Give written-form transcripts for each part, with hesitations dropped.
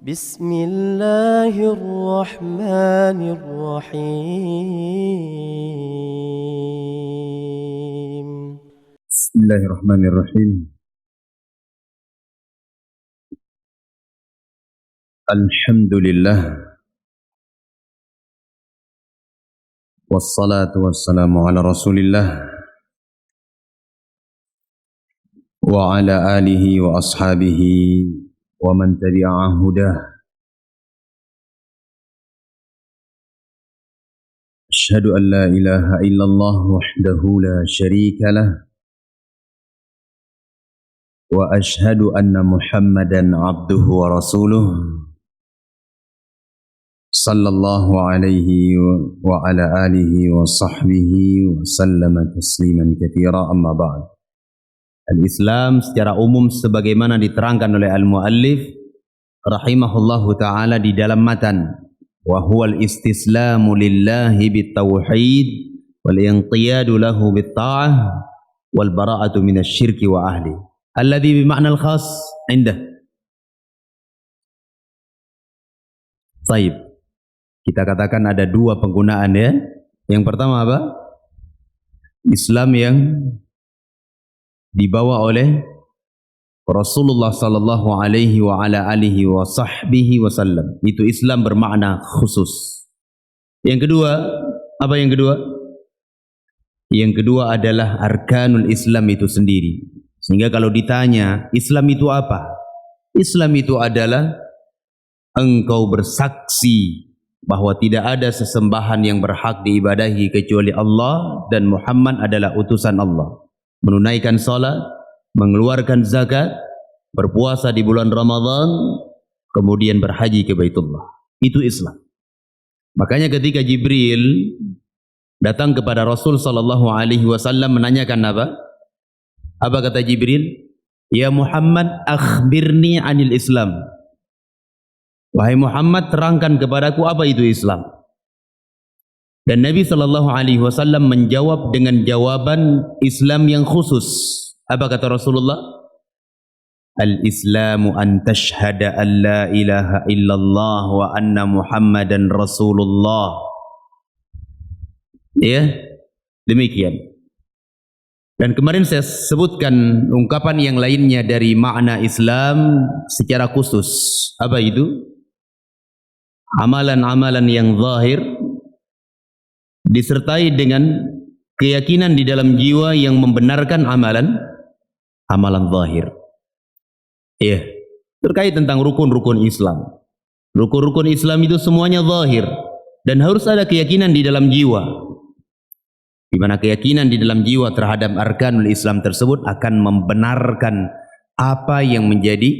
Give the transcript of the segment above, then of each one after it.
بسم الله الرحمن الرحيم. بسم الله الرحمن الرحيم. الحمد لله والصلاة والسلام على رسول الله وعلى آله وأصحابه ومن تبع هداه. أشهد أن لا إله إلا الله وحده لا شريك له وأشهد أن محمدا عبده ورسوله صلى الله عليه وعلى آله وصحبه وسلم تسليما كثيرا. أما بعد. Al-Islam secara umum sebagaimana diterangkan oleh al-muallif rahimahullahu ta'ala di dalam matan, wa huwal istislamu lillahi bitauhid wal inqiyadu lahu bitta'ah wal bara'atu minasyirki wa ahli, alladhi bima'na al-khas indah. Baik, kita katakan ada dua penggunaan ya. Yang pertama apa? Islam yang dibawa oleh Rasulullah sallallahu alaihi wa ala alihi wa sahbihi wasallam. Itu Islam bermakna khusus. Yang kedua, apa yang kedua? Yang kedua adalah arkanul Islam itu sendiri. Sehingga kalau ditanya, Islam itu apa? Islam itu adalah engkau bersaksi bahwa tidak ada sesembahan yang berhak diibadahi kecuali Allah dan Muhammad adalah utusan Allah. Menunaikan salat, mengeluarkan zakat, berpuasa di bulan Ramadan, kemudian berhaji ke Baitullah. Itu Islam. Makanya ketika Jibril datang kepada Rasul sallallahu alaihi wasallam menanyakan apa? Apa kata Jibril? Ya Muhammad, akhbirni anil Islam. Wahai Muhammad, terangkan kepadaku apa itu Islam. Dan Nabi sallallahu alaihi wasallam menjawab dengan jawaban Islam yang khusus. Apa kata Rasulullah? Al-Islamu an tashhada an la ilaha illallah wa anna Muhammadan Rasulullah. Ya, demikian. Dan kemarin saya sebutkan ungkapan yang lainnya dari makna Islam secara khusus. Apa itu? Amalan-amalan yang zahir disertai dengan keyakinan di dalam jiwa yang membenarkan amalan zahir. Ya, terkait tentang rukun-rukun Islam. Rukun-rukun Islam itu semuanya zahir dan harus ada keyakinan di dalam jiwa. Di mana keyakinan di dalam jiwa terhadap arkanul Islam tersebut akan membenarkan apa yang menjadi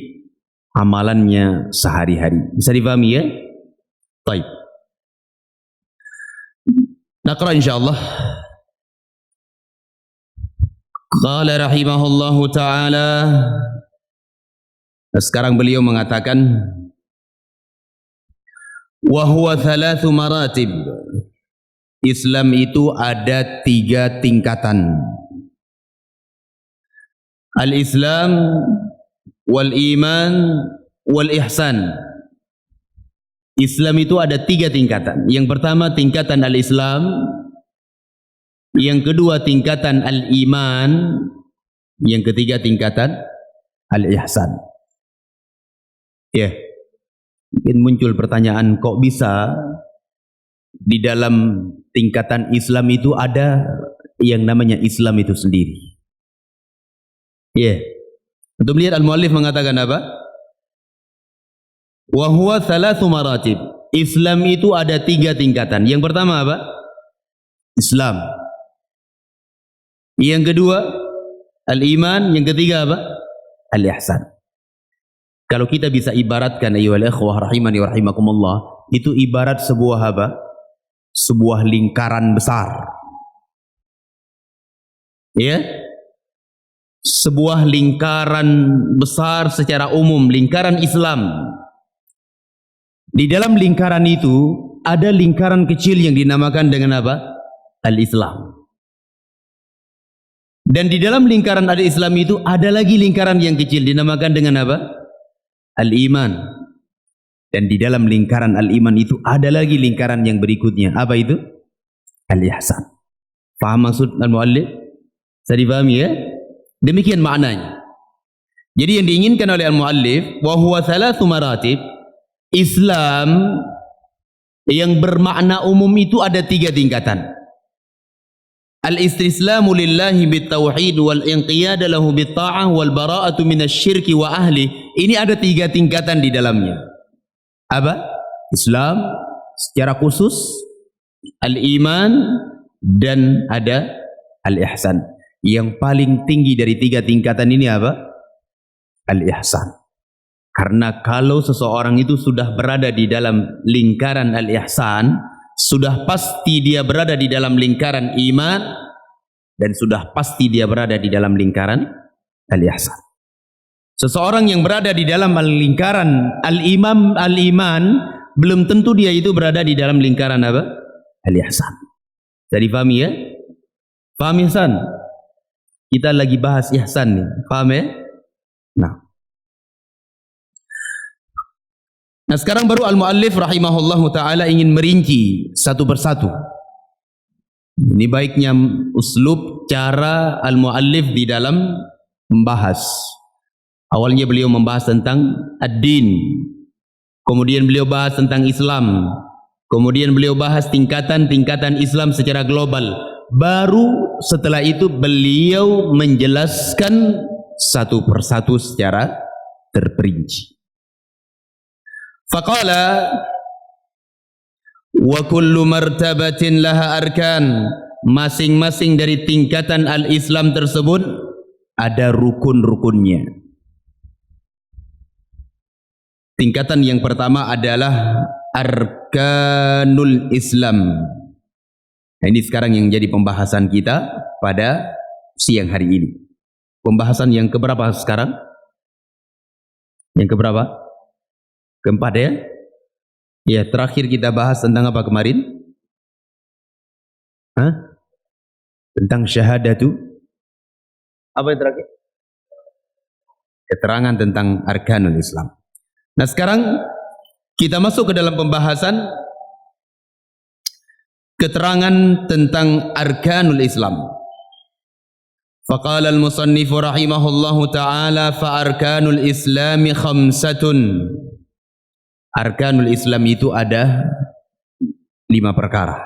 amalannya sehari-hari. Bisa dipahami ya? Baik. Naqra insyaallah. Qala rahimahullahu ta'ala. Sekarang beliau mengatakan wa huwa thalathu maratib. Islam itu ada 3 tingkatan. Al-Islam wal iman wal ihsan. Islam itu ada 3 tingkatan. Yang pertama tingkatan al-Islam, yang kedua tingkatan al-iman, yang ketiga tingkatan al-ihsan. Ya, mungkin muncul pertanyaan, kok bisa di dalam tingkatan Islam itu ada yang namanya Islam itu sendiri? Ya, untuk melihat al-muallif mengatakan apa? Wa huwa thalathu maratib. Islam itu ada 3 tingkatan. Yang pertama apa? Islam. Yang kedua al-iman, yang ketiga apa? Al-ihsan. Kalau kita bisa ibaratkan ayyuhal ikhwah rahimani wa rahimakumullah, itu ibarat sebuah apa? Sebuah lingkaran besar. Ya? Sebuah lingkaran besar secara umum, lingkaran Islam. Di dalam lingkaran itu ada lingkaran kecil yang dinamakan dengan apa? Al-Islam. Dan di dalam lingkaran al-Islam itu ada lagi lingkaran yang kecil dinamakan dengan apa? Al-Iman. Dan di dalam lingkaran al-iman itu ada lagi lingkaran yang berikutnya. Apa itu? Al-ihsan. Faham maksud al-muallif? Saya dipahami ya? Demikian maknanya. Jadi yang diinginkan oleh al-muallif, wa huwa thalathu maratib. Islam yang bermakna umum itu ada 3 tingkatan. Al-istislamu lillahi bit-tauhid wal inqiyad lahu bit-ta'ah wal bara'atu minasyirki wa ahli. Ini ada 3 tingkatan di dalamnya. Apa? Islam secara khusus, al-iman, dan ada al-ihsan. Yang paling tinggi dari 3 tingkatan ini apa? Al-ihsan. Karena kalau seseorang itu sudah berada di dalam lingkaran al-ihsan, sudah pasti dia berada di dalam lingkaran iman, dan sudah pasti dia berada di dalam lingkaran al-ihsan. Seseorang yang berada di dalam lingkaran al-iman, belum tentu dia itu berada di dalam lingkaran apa? Al-ihsan. Jadi paham ya? Paham ihsan? Kita lagi bahas ihsan nih. Paham ya? Nah sekarang baru al-muallif rahimahullahu ta'ala ingin merinci satu persatu. Ini baiknya uslub cara al-muallif di dalam membahas. Awalnya beliau membahas tentang ad-din, kemudian beliau bahas tentang Islam, kemudian beliau bahas tingkatan-tingkatan Islam secara global. Baru setelah itu beliau menjelaskan satu persatu secara terperinci. Faqala wa kullu martabatin laha arkan. Masing-masing dari tingkatan al-Islam tersebut ada rukun-rukunnya. Tingkatan yang pertama adalah arkanul Islam. Nah, ini sekarang yang jadi pembahasan kita pada siang hari ini. Pembahasan yang keberapa sekarang? Yang keberapa? Keempat ya? Ya, terakhir kita bahas tentang apa kemarin? Tentang syahadatu. Apa yang terakhir? Keterangan tentang arkanul Islam. Nah sekarang kita masuk ke dalam pembahasan keterangan tentang arkanul Islam. Faqala al-musannif rahimahullahu ta'ala fa arkanul Islami khamsatun. Arkanul Islam itu ada 5 perkara.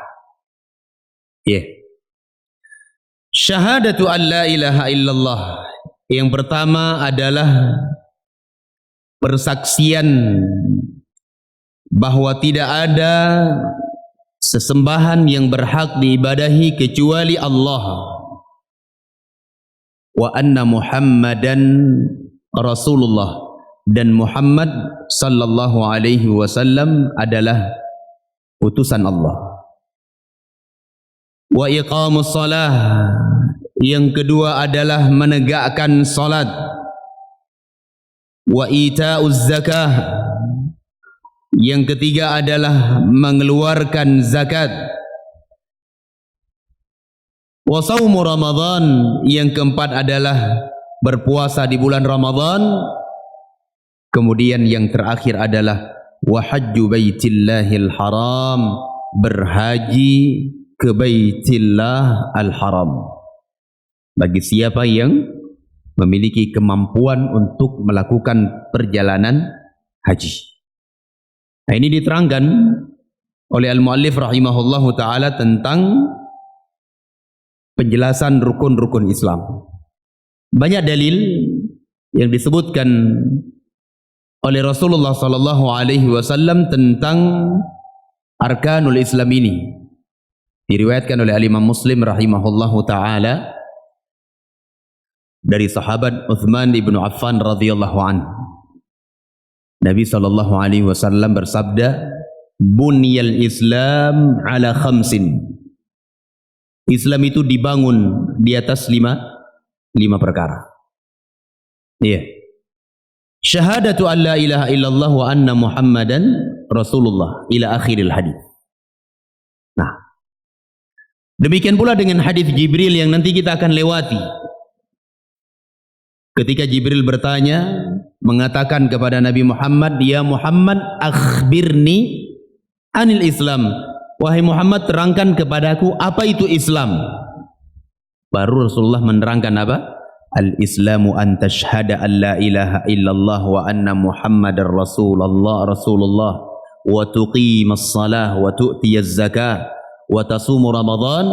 Syahadatu an la ilaha illallah. Yang pertama adalah persaksian bahwa tidak ada sesembahan yang berhak diibadahi kecuali Allah, wa anna Muhammadan Rasulullah, dan Muhammad sallallahu alaihi wasallam adalah utusan Allah. Wa iqamus salah, yang kedua adalah menegakkan salat. Wa ita'uz zakah, yang ketiga adalah mengeluarkan zakat. Wa saumu Ramadan, yang keempat adalah berpuasa di bulan Ramadan. Kemudian yang terakhir adalah wa hajju baitillahil haram, berhaji ke Baitillah al-Haram. Bagi siapa yang memiliki kemampuan untuk melakukan perjalanan haji. Nah ini diterangkan oleh al-muallif rahimahullahu ta'ala tentang penjelasan rukun-rukun Islam. Banyak dalil yang disebutkan oleh Rasulullah sallallahu alaihi wasallam tentang arkanul Islam ini. Diriwayatkan oleh al-Imam Muslim rahimahullahu ta'ala dari sahabat Uthman ibn Affan radhiyallahu anhu. Nabi sallallahu alaihi wasallam bersabda, "Bunyal Islam ala khamsin." Islam itu dibangun di atas lima perkara. Iya. Syahadatu an la ilaha illallah wa anna Muhammadan Rasulullah ila akhiril hadis. Nah, demikian pula dengan hadis Jibril yang nanti kita akan lewati. Ketika Jibril bertanya mengatakan kepada Nabi Muhammad, "Ya Muhammad, akhbirni anil Islam." Wahai Muhammad, terangkan kepadaku apa itu Islam. Baru Rasulullah menerangkan apa? Al-Islamu an tashhada an la ilaha illallah wa anna Muhammadar Rasulullah wa tuqimas salah wa tu'tiyaz zakah wa tasumu Ramadan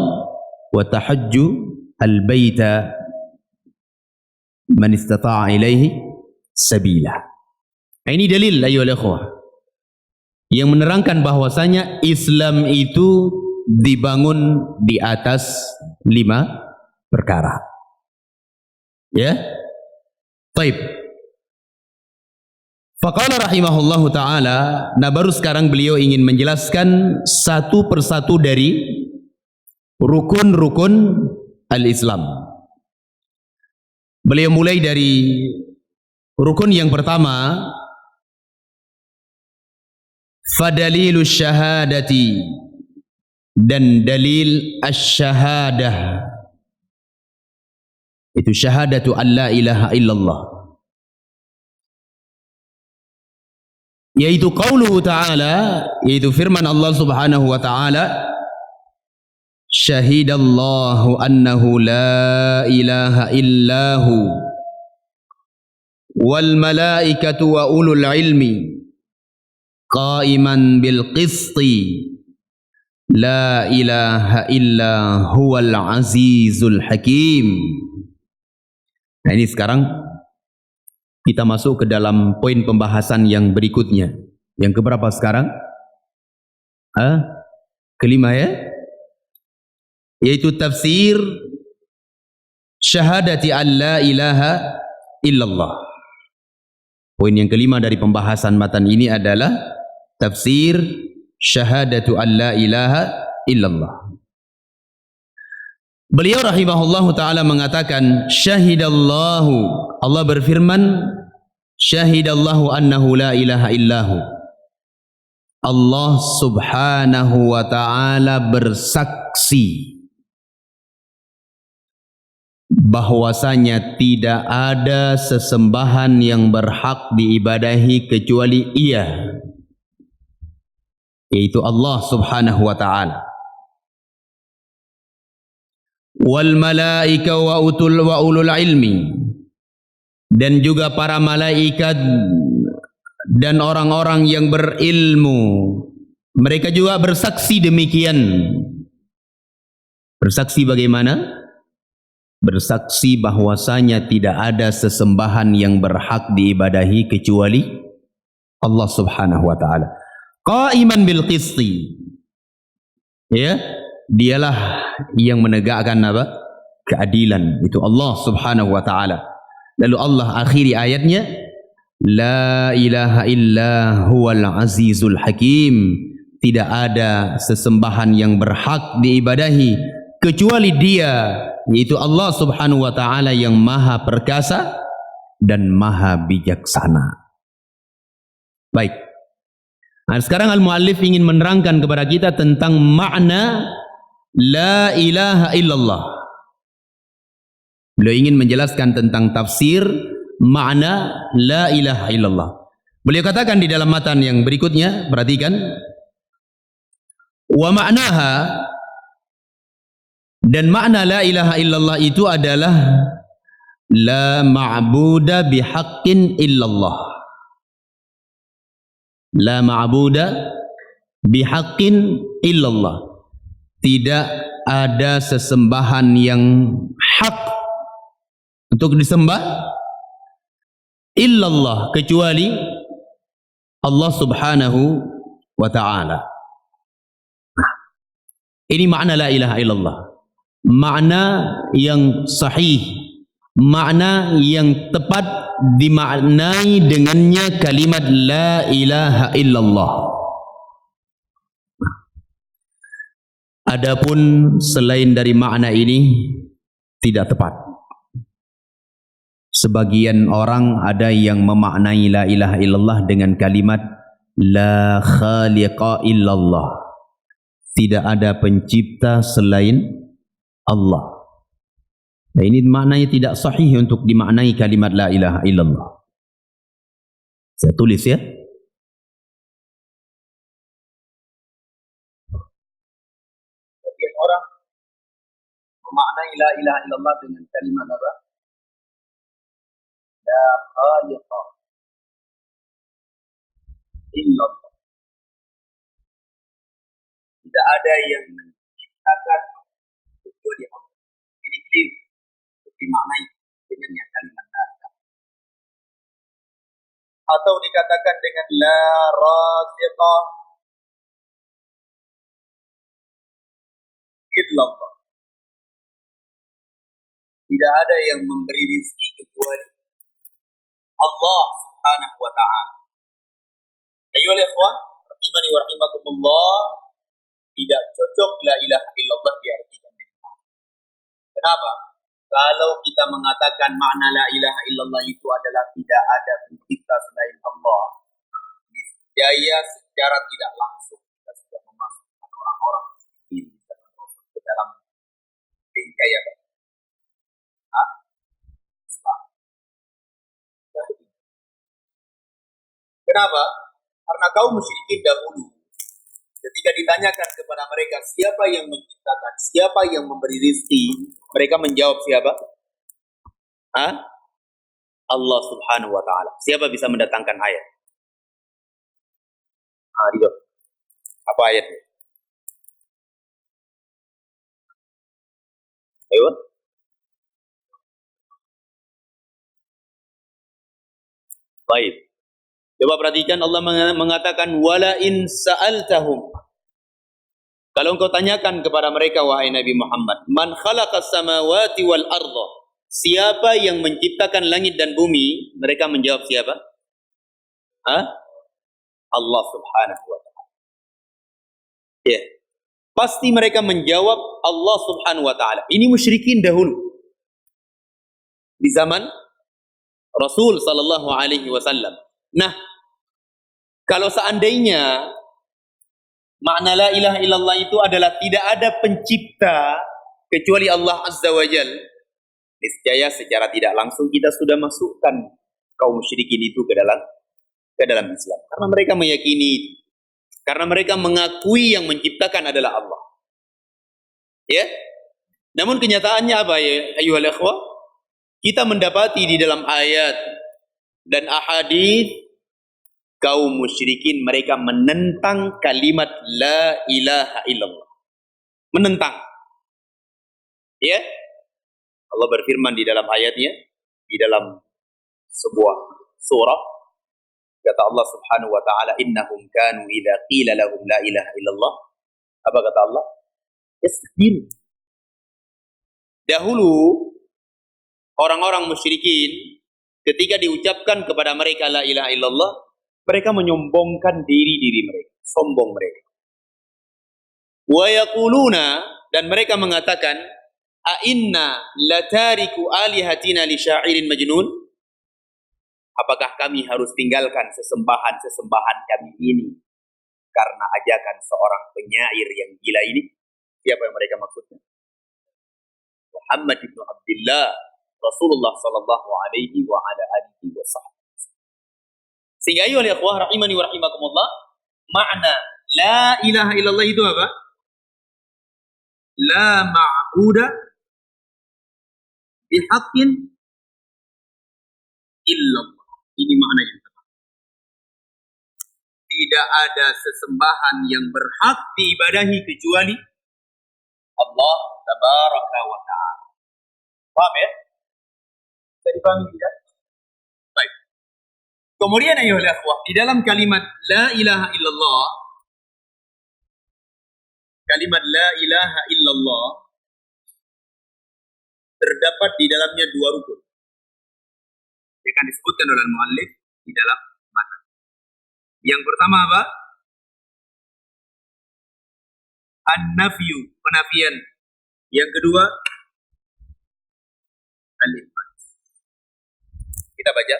wa tahajju al-baita man istata'a ilaihi sabila. Ini dalil ayyuhal ikhwah yang menerangkan bahwasanya Islam itu dibangun di atas 5 perkara. Ya. Baik. Faqala rahimahullahu taala, nah baru sekarang beliau ingin menjelaskan satu persatu dari rukun-rukun al-Islam. Beliau mulai dari rukun yang pertama, fadalilu syahadati, dan dalil asy-syahadah, itu syahadatu an la ilaha illallah, yaitu qauluhu ta'ala, yaitu firman Allah subhanahu wa ta'ala, syahidallahu annahu la ilaha illahu wal malaikatu wa ulul ilmi qaiman bil qisti la ilaha illa huwal azizul hakim. Nah ini sekarang kita masuk ke dalam poin pembahasan yang berikutnya. Yang keberapa sekarang? Kelima ya? Yaitu tafsir syahadati an la ilaha illallah. Poin yang kelima dari pembahasan matan ini adalah tafsir syahadatu an la ilaha illallah. Beliau rahimahullahu ta'ala mengatakan, syahidallahu, Allah berfirman, syahidallahu annahu la ilaha illahu. Allah subhanahu wa ta'ala bersaksi bahwasanya tidak ada sesembahan yang berhak diibadahi kecuali Ia, yaitu Allah subhanahu wa ta'ala. Wal malaika wa ulul ilmi, dan juga para malaikat dan orang-orang yang berilmu, mereka juga bersaksi demikian. Bersaksi bagaimana? Bersaksi bahwasanya tidak ada sesembahan yang berhak diibadahi kecuali Allah subhanahu wa ta'ala. Qaiman bil qisti, ya, dialah yang menegakkan apa? Keadilan, itu Allah subhanahu wa ta'ala. Lalu Allah akhiri ayatnya, la ilaha illa huwal azizul hakim, tidak ada sesembahan yang berhak diibadahi kecuali Dia, yaitu Allah subhanahu wa ta'ala yang maha perkasa dan maha bijaksana. Baik, nah, sekarang al-muallif ingin menerangkan kepada kita tentang makna la ilaha illallah. Beliau ingin menjelaskan tentang tafsir makna la ilaha illallah. Beliau katakan di dalam matan yang berikutnya, perhatikan, wa ma'naha, dan makna la ilaha illallah itu adalah la ma'buda bihaqqin illallah. La ma'buda bihaqqin illallah, tidak ada sesembahan yang hak untuk disembah illallah, kecuali Allah subhanahu wa ta'ala. Ini makna la ilaha illallah, makna yang sahih, makna yang tepat dimaknai dengannya kalimat la ilaha illallah. Adapun selain dari makna ini tidak tepat. Sebagian orang ada yang memaknai la ilaha illallah dengan kalimat la khaliqa illallah, tidak ada pencipta selain Allah. Nah, ini maknanya tidak sahih untuk dimaknai kalimat la ilaha illallah. Saya tulis ya. Sebagian orang memaknai la ilaha illallah dengan kalimat apa? La khaliqa illallah. Tidak ada yang menciptakan kecuali Allah. Ini clear dimaknai dengan yang kalimat la. Atau dikatakan dengan la raziqa illallah. Tidak ada yang memberi rezeki kecuali Allah Subhanahu wa ta'ala. Ayolah ikhwan, rahimani wa rahimakumullah, tidak cocok la ilaha illallah diartikan dengan. Kenapa? Kalau kita mengatakan makna la ilaha illallah itu adalah tidak ada pencipta selain Allah, niscaya secara tidak langsung kita sudah memasukkan orang-orang ini ke dalam bingkai apa? Islam. Kenapa? Karena kaum musyrikin dahulu ketika ditanyakan kepada mereka siapa yang menciptakan, siapa yang memberi rezeki, mereka menjawab siapa? Allah Subhanahu wa ta'ala. Siapa bisa mendatangkan ayat? Ridho. Apa ayatnya? Ayo. Baik. Coba perhatikan, Allah mengatakan wala in sa'altahum. Kalau engkau tanyakan kepada mereka wahai Nabi Muhammad, man khalaqas samawati wal arda, siapa yang menciptakan langit dan bumi? Mereka menjawab siapa? Allah Subhanahu wa ta'ala. Ya. Pasti mereka menjawab Allah Subhanahu wa ta'ala. Ini musyrikin dahulu. Di zaman Rasul sallallahu alaihi wasallam. Nah, kalau seandainya makna la ilaha illallah itu adalah tidak ada pencipta kecuali Allah Azza wa Jal, niscaya secara tidak langsung kita sudah masukkan kaum musyrikin itu ke dalam Islam. Karena mereka meyakini, karena mereka mengakui yang menciptakan adalah Allah. Ya. Namun kenyataannya apa ya ayyuhal ikhwah? Kita mendapati di dalam ayat dan ahadits kaum musyrikin mereka menentang kalimat la ilaha illallah. Menentang. Ya. Allah berfirman di dalam ayatnya, di dalam sebuah surah, kata Allah Subhanahu wa ta'ala, innahum kanu idza qila lahum la ilaha illallah. Apa kata Allah? Yastakbirun. Dahulu orang-orang musyrikin ketika diucapkan kepada mereka la ilaha illallah, mereka menyombongkan diri mereka, sombong mereka. Wa yaquluna, dan mereka mengatakan, a inna latariku alihatina li syairin majnun? Apakah kami harus tinggalkan sesembahan kami ini karena ajakan seorang penyair yang gila ini? Siapa yang mereka maksudnya? Muhammad ibn Abdullah, Rasulullah sallallahu alaihi wa ala alihi wa sahbihi. Sehingga ayyuhal ikhwah rahimani wa rahimakumullah, makna la ilaha illallah itu apa? La ma'buda bihaqqin illallah. Ini makna yang tepat. Tidak ada sesembahan yang berhak diibadahi kecuali Allah tabaraka wa ta'ala. Paham ya? Bisa dipahami tidak? Baik. Kemudian ayyuhal ikhwah, di dalam kalimat la ilaha illallah, kalimat la ilaha illallah terdapat di dalamnya dua rukun. Yang akan disebutkan oleh muallif di dalam matan. Yang pertama apa? An-nafyu, penafian. Yang kedua al-itsbat. Kita baca.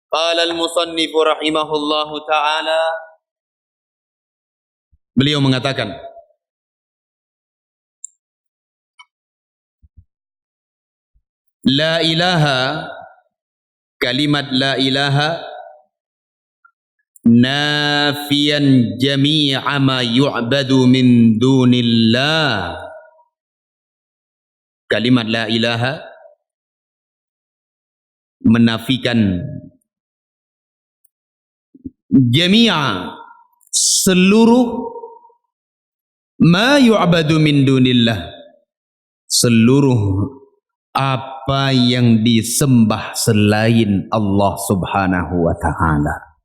Qala al-musannif rahimahullahu taala, beliau mengatakan, la ilaha, kalimat la ilaha nafiyan jami'a ma yu'badu min dunillah. Kalimat la ilaha menafikan jami'a, seluruh ma yu'badu min dunillah, seluruh apa yang disembah selain Allah Subhanahu wa ta'ala.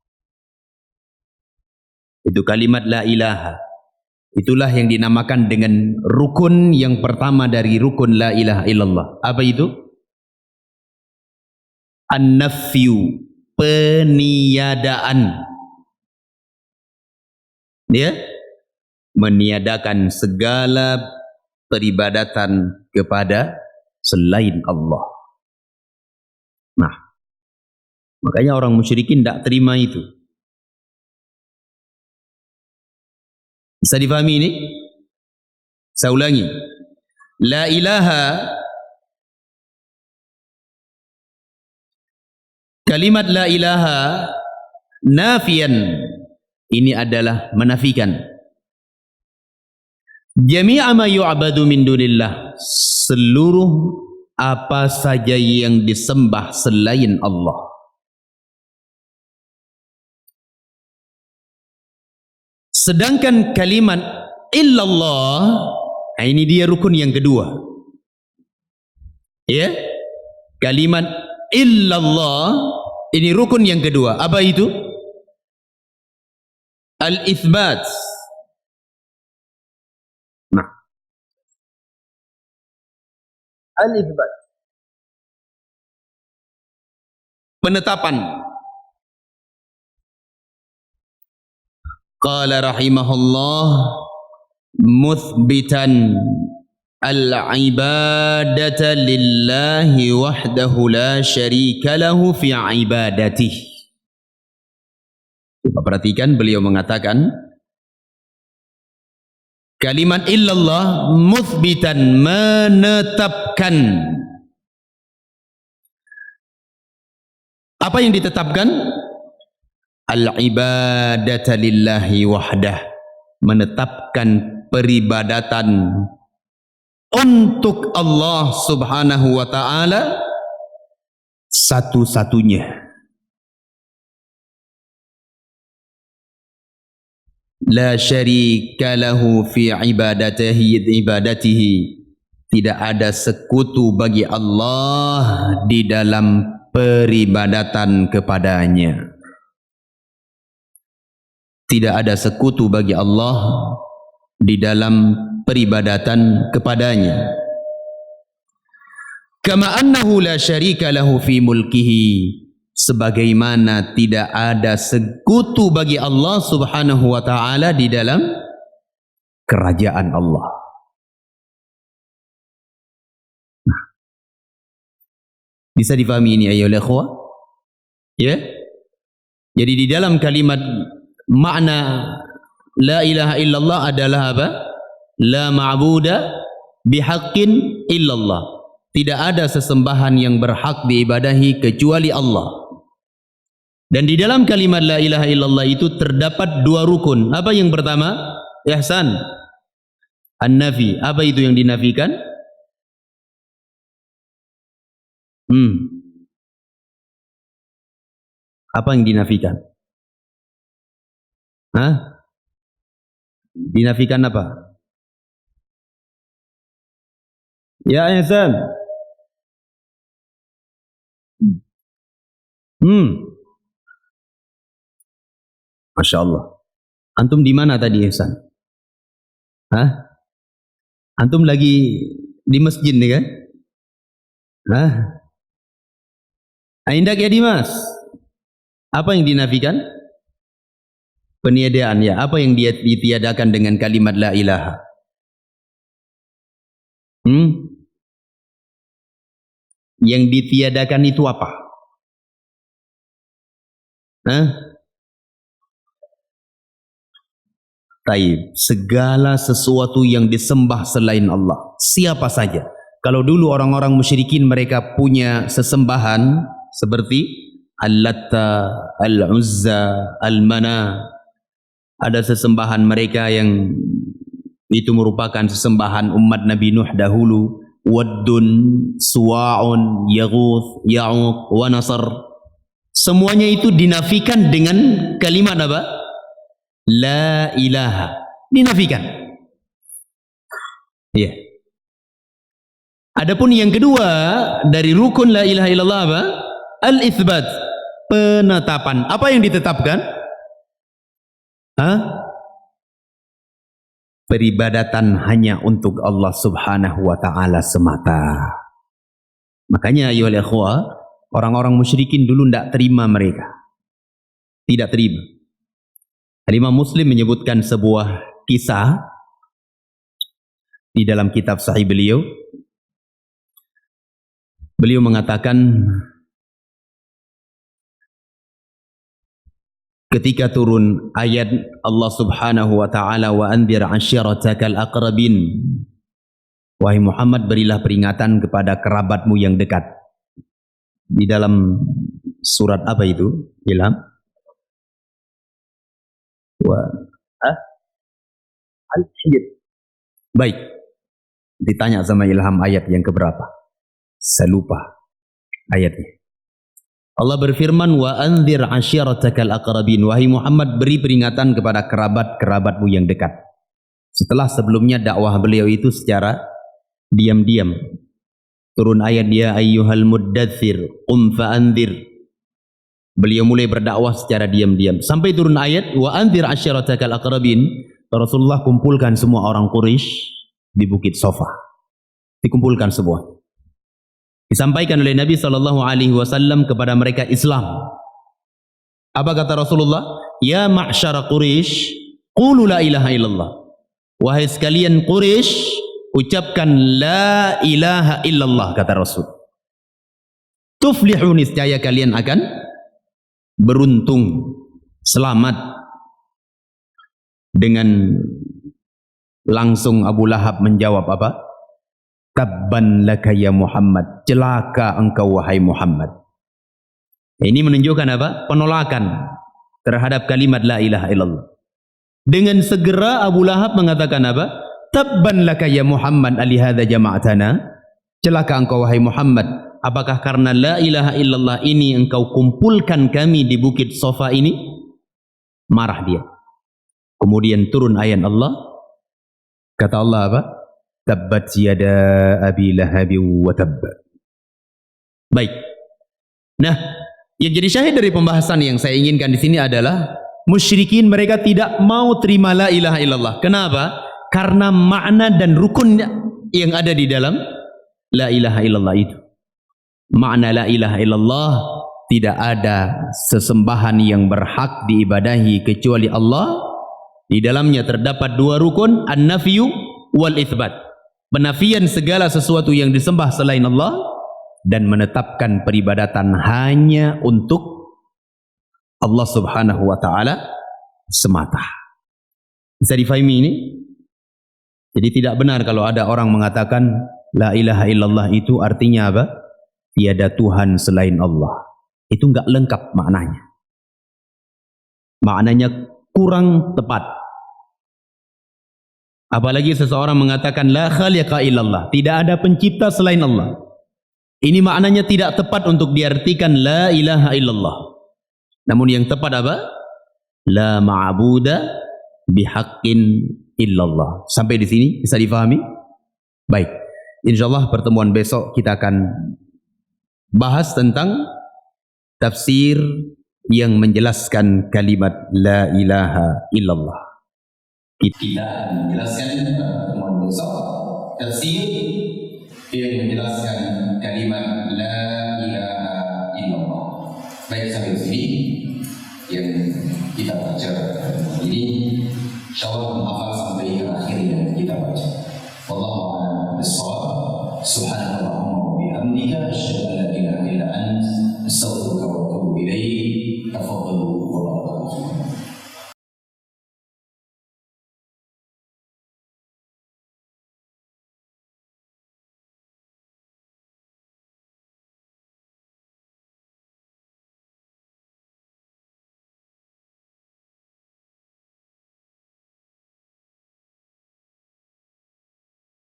Itu kalimat la ilaha. Itulah yang dinamakan dengan rukun yang pertama dari rukun la ilaha illallah. Apa itu? An-nafyu, peniadaan. Dia meniadakan segala peribadatan kepada selain Allah. Nah, makanya orang musyrikin tak terima itu. Bisa difahami ini? Saya ulangi. La ilaha, kalimat la ilaha nafian, ini adalah menafikan. Jami'a ma yu'badu min dunillah, seluruh apa saja yang disembah selain Allah. Sedangkan kalimat illallah, ini dia rukun yang kedua. Ya? Kalimat illallah ini rukun yang kedua. Apa itu? Al-itsbat. Nah, al-itsbat, penetapan. Qala rahimahullah muthbitan al-ibadata lillahi wahdahu la syarika lahu fi ibadatih. Perhatikan, beliau mengatakan kalimat illallah muthbitan, menetapkan. Apa yang ditetapkan? Al-ibadata lillahi wahdah, menetapkan peribadatan untuk Allah Subhanahu wa ta'ala satu-satunya. La syarika lahu fi ibadatihi, tidak ada sekutu bagi Allah di dalam peribadatan kepadanya. Tidak ada sekutu bagi Allah di dalam peribadatan kepadanya. Kama annahu la syarika lahu fi mulkihi, sebagaimana tidak ada sekutu bagi Allah Subhanahu wa ta'ala di dalam kerajaan Allah. Nah, bisa difahami ini ayolah ikhwah? Ya? Jadi di dalam kalimat makna la ilaha illallah adalah apa? La ma'buda bihaqqin illallah. Tidak ada sesembahan yang berhak diibadahi kecuali Allah. Dan di dalam kalimat la ilaha illallah itu terdapat dua rukun. Apa yang pertama? Ihsan. An-nafi. Apa itu yang dinafikan? Apa yang dinafikan? Dinafikan apa? Ya Ihsan. Masya Allah. Antum di mana tadi Ihsan? Antum lagi di masjid nih kan? Indak ya Dimas? Apa yang dinafikan? Peniadaan ya. Apa yang dia ditiadakan dengan kalimat la ilaha? Yang ditiadakan itu apa? Taib, segala sesuatu yang disembah selain Allah, siapa saja. Kalau dulu orang-orang musyrikin mereka punya sesembahan seperti Al-Latta, Al-Uzza, Al-Mana. Ada sesembahan mereka yang itu merupakan sesembahan umat Nabi Nuh dahulu. Waddun, Suwa'un, Yaghuth, Ya'uq, wa Nasr. Semuanya itu dinafikan dengan kalimat apa? La ilaha. Dinafikan. Ya. Adapun yang kedua dari rukun la ilaha illallah apa? Al-itsbat. Penetapan. Apa yang ditetapkan? Peribadatan hanya untuk Allah Subhanahu wa taala semata. Makanya ayyuhal ikhwah, orang-orang musyrikin dulu tidak terima mereka. Tidak terima. Imam Muslim menyebutkan sebuah kisah di dalam kitab sahih beliau. Beliau mengatakan ketika turun ayat Allah Subhanahu wa taala wa anzir ashiratakal aqrabin, wahai Muhammad, berilah peringatan kepada kerabatmu yang dekat. Di dalam surat apa itu? Ilham? Al-Hijr. Baik. Ditanya sama Ilham ayat yang keberapa? Saya lupa ayatnya. Allah berfirman, wa anzir ashiratakal aqrabin, wahai Muhammad, beri peringatan kepada kerabat-kerabatmu yang dekat. Setelah sebelumnya dakwah beliau itu secara diam-diam. Turun ayat dia ayyuhal muddatsir qum fa'anzir. Beliau mulai berdakwah secara diam-diam sampai turun ayat wa anzir ashiratakal aqrabin. Rasulullah kumpulkan semua orang Quraisy di Bukit Sofa. Dikumpulkan semua. Disampaikan oleh Nabi SAW kepada mereka Islam. Apa kata Rasulullah? Ya ma'syara Quraisy, qulu la ilaha illallah. Wahai sekalian Quraisy, ucapkan la ilaha illallah, kata Rasul. Tuflihu, niscaya kalian akan beruntung, selamat. Dengan langsung Abu Lahab menjawab apa? Tabban laka ya Muhammad, celaka engkau wahai Muhammad. Ini menunjukkan apa? Penolakan terhadap kalimat la ilaha illallah. Dengan segera Abu Lahab mengatakan apa? Tabban laka ya Muhammad alihadza jama'tana, celaka engkau wahai Muhammad, apakah karena la ilaha illallah ini engkau kumpulkan kami di Bukit Sofa ini? Marah dia. Kemudian turun ayat Allah. Kata Allah apa? Tabbat yada abi lahabi wa tabb. Baik. Nah, yang jadi syahid dari pembahasan yang saya inginkan di sini adalah musyrikin mereka tidak mau terima la ilaha illallah. Kenapa? Karena makna dan rukun yang ada di dalam la ilaha illallah itu. Makna la ilaha illallah, tidak ada sesembahan yang berhak diibadahi kecuali Allah. Di dalamnya terdapat dua rukun, an-nafyu wal itsbat. Penafian segala sesuatu yang disembah selain Allah dan menetapkan peribadatan hanya untuk Allah Subhanahu wa taala semata. Bisa difahami ini? Jadi tidak benar kalau ada orang mengatakan la ilaha illallah itu artinya apa? Tiada Tuhan selain Allah. Itu enggak lengkap maknanya. Maknanya kurang tepat. Apalagi seseorang mengatakan la khaliqa illallah, tidak ada pencipta selain Allah. Ini maknanya tidak tepat untuk diartikan la ilaha illallah. Namun yang tepat apa? La ma'buda bihaqqin illallah. Sampai di sini bisa difahami? Baik. Insyaallah pertemuan besok kita akan bahas tentang tafsir yang menjelaskan kalimat la ilaha illallah. Kita akan menjelaskan pertemuan besok tafsir yang menjelaskan kalimat la ilaha illallah. Baik, sampai di sini yang kita baca ini, insyaallah menghafal sampai akhir yang kita baca.